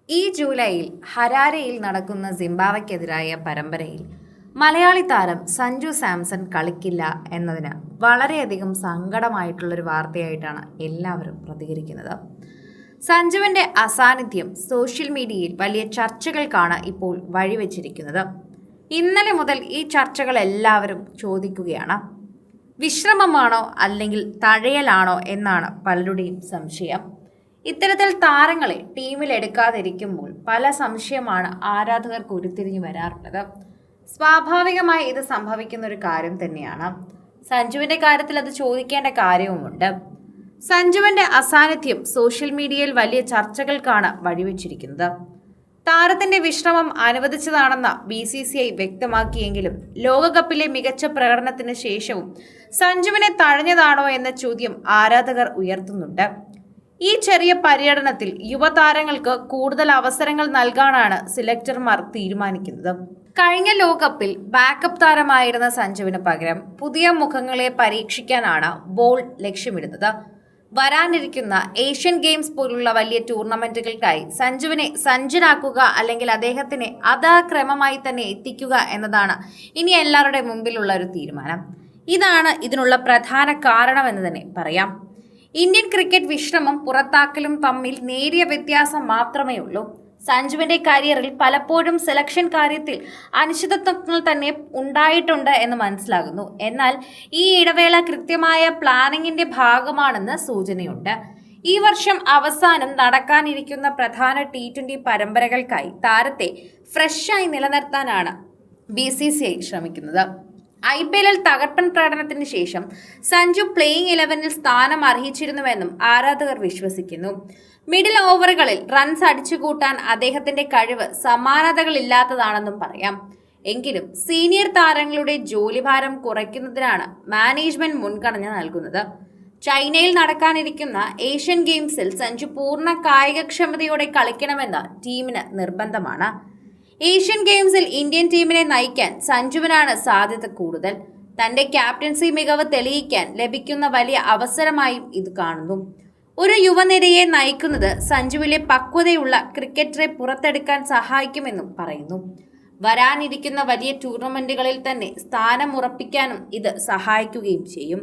ഈ ജൂലൈയിൽ ഹരാരെയിൽ നടക്കുന്ന സിംബാബ്വെക്കെതിരായ പരമ്പരയിൽ മലയാളി താരം സഞ്ജു സാംസൺ കളിക്കില്ല എന്നതിന് വളരെയധികം സങ്കടമായിട്ടുള്ളൊരു വാർത്തയായിട്ടാണ് എല്ലാവരും പ്രതികരിക്കുന്നത്. സഞ്ജുവിൻ്റെ അസാന്നിധ്യം സോഷ്യൽ മീഡിയയിൽ വലിയ ചർച്ചകൾക്കാണ് ഇപ്പോൾ വഴിവെച്ചിരിക്കുന്നത്. ഇന്നലെ മുതൽ ഈ ചർച്ചകൾ എല്ലാവരും ചോദിക്കുകയാണ്. വിശ്രമമാണോ അല്ലെങ്കിൽ തഴയലാണോ എന്നാണ് പലരുടെയും സംശയം. ഇത്തരത്തിൽ താരങ്ങളെ ടീമിൽ എടുക്കാതിരിക്കുമ്പോൾ പല സംശയമാണ് ആരാധകർക്ക് ഉരുത്തിരിഞ്ഞു വരാറുള്ളത്. സ്വാഭാവികമായി ഇത് സംഭവിക്കുന്ന ഒരു കാര്യം തന്നെയാണ്. സഞ്ജുവിന്റെ കാര്യത്തിൽ അത് ചോദിക്കേണ്ട കാര്യവുമുണ്ട്. സഞ്ജുവിന്റെ അസാന്നിധ്യം സോഷ്യൽ മീഡിയയിൽ വലിയ ചർച്ചകൾക്കാണ് വഴിവെച്ചിരിക്കുന്നത്. താരത്തിന്റെ വിശ്രമം അനുവദിച്ചതാണെന്ന BCCI വ്യക്തമാക്കിയെങ്കിലും ലോകകപ്പിലെ മികച്ച പ്രകടനത്തിന് ശേഷവും സഞ്ജുവിനെ തഴഞ്ഞതാണോ എന്ന ചോദ്യം ആരാധകർ ഉയർത്തുന്നുണ്ട്. ഈ ചെറിയ പര്യടനത്തിൽ യുവതാരങ്ങൾക്ക് കൂടുതൽ അവസരങ്ങൾ നൽകാനാണ് സെലക്ടർമാർ തീരുമാനിക്കുന്നത്. കഴിഞ്ഞ ലോകകപ്പിൽ ബാക്കപ്പ് താരമായിരുന്ന സഞ്ജുവിന് പകരം പുതിയ മുഖങ്ങളെ പരീക്ഷിക്കാനാണ് ബോൾ ലക്ഷ്യമിടുന്നത്. വരാനിരിക്കുന്ന ഏഷ്യൻ ഗെയിംസ് പോലുള്ള വലിയ ടൂർണമെന്റുകൾക്കായി സഞ്ജുവിനെ സജ്ജനാക്കുക അല്ലെങ്കിൽ അദ്ദേഹത്തിനെ ക്രമമായി തന്നെ എത്തിക്കുക എന്നതാണ് ഇനി എല്ലാവരുടെ മുമ്പിലുള്ള ഒരു തീരുമാനം. ഇതാണ് ഇതിനുള്ള പ്രധാന കാരണമെന്ന് തന്നെ പറയാം. ഇന്ത്യൻ ക്രിക്കറ്റ് വിശ്രമം പുറത്താക്കലും തമ്മിൽ നേരിയ വ്യത്യാസം മാത്രമേ ഉള്ളൂ. സഞ്ജുവിന്റെ കരിയറിൽ പലപ്പോഴും സെലക്ഷൻ കാര്യത്തിൽ അനിശ്ചിതത്വങ്ങൾ തന്നെ ഉണ്ടായിട്ടുണ്ട് എന്ന് മനസ്സിലാകുന്നു. എന്നാൽ ഈ ഇടവേള കൃത്യമായ പ്ലാനിങ്ങിന്റെ ഭാഗമാണെന്ന് സൂചനയുണ്ട്. ഈ വർഷം അവസാനം നടക്കാനിരിക്കുന്ന പ്രധാന T20 പരമ്പരകൾക്കായി താരത്തെ ഫ്രഷായി നിലനിർത്താനാണ് BCCI ശ്രമിക്കുന്നത്. IPL തകർപ്പൻ പ്രകടനത്തിന് ശേഷം സഞ്ജു പ്ലേയിങ് 11-ൽ സ്ഥാനം അർഹിച്ചിരുന്നുവെന്നും ആരാധകർ വിശ്വസിക്കുന്നു. മിഡിൽ ഓവറുകളിൽ റൺസ് അടിച്ചുകൂട്ടാൻ അദ്ദേഹത്തിന്റെ കഴിവ് സമാനതകളില്ലാത്തതാണെന്നും പറയാം. എങ്കിലും സീനിയർ താരങ്ങളുടെ ജോലിഭാരം കുറയ്ക്കുന്നതിനാണ് മാനേജ്മെന്റ് മുൻഗണന നൽകുന്നത്. ചൈനയിൽ നടക്കാനിരിക്കുന്ന ഏഷ്യൻ ഗെയിംസിൽ സഞ്ജു പൂർണ്ണ കായികക്ഷമതയോടെ കളിക്കണമെന്ന് ടീമിന് നിർബന്ധമാണ്. ഏഷ്യൻ ഗെയിംസിൽ ഇന്ത്യൻ ടീമിനെ നയിക്കാൻ സഞ്ജുവിനാണ് സാധ്യത കൂടുതൽ. തന്റെ ക്യാപ്റ്റൻസി മികവ് തെളിയിക്കാൻ ലഭിക്കുന്ന വലിയ അവസരമായും ഇത് കാണുന്നു. ഒരു യുവനിരയെ നയിക്കുന്നത് സഞ്ജുവിലെ പക്വതയുള്ള ക്രിക്കറ്ററെ പുറത്തെടുക്കാൻ സഹായിക്കുമെന്നും പറയുന്നു. വരാനിരിക്കുന്ന വലിയ ടൂർണമെന്റുകളിൽ തന്നെ സ്ഥാനം ഉറപ്പിക്കാനും ഇത് സഹായിക്കുകയും ചെയ്യും.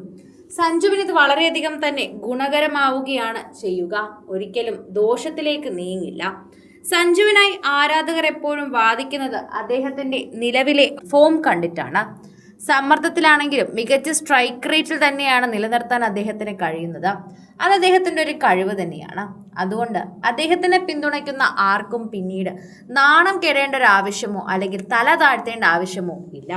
സഞ്ജുവിന് ഇത് വളരെയധികം തന്നെ ഗുണകരമാവുകയാണ് ചെയ്യുക. ഒരിക്കലും ദോഷത്തിലേക്ക് നീങ്ങില്ല. സഞ്ജുവിനായി ആരാധകർ എപ്പോഴും വാദിക്കുന്നത് അദ്ദേഹത്തിന്റെ നിലവിലെ ഫോം കണ്ടിട്ടാണ്. സമ്മർദ്ദത്തിലാണെങ്കിലും മികച്ച സ്ട്രൈക്ക് റേറ്റിൽ തന്നെയാണ് നിലനിർത്താൻ അദ്ദേഹത്തിന് കഴിയുന്നത്. അത് അദ്ദേഹത്തിന്റെ ഒരു കഴിവ് തന്നെയാണ്. അതുകൊണ്ട് അദ്ദേഹത്തിനെ പിന്തുണയ്ക്കുന്ന ആർക്കും പിന്നീട് നാണം കെടേണ്ട ഒരു ആവശ്യമോ അല്ലെങ്കിൽ തല താഴ്ത്തേണ്ട ആവശ്യമോ ഇല്ല.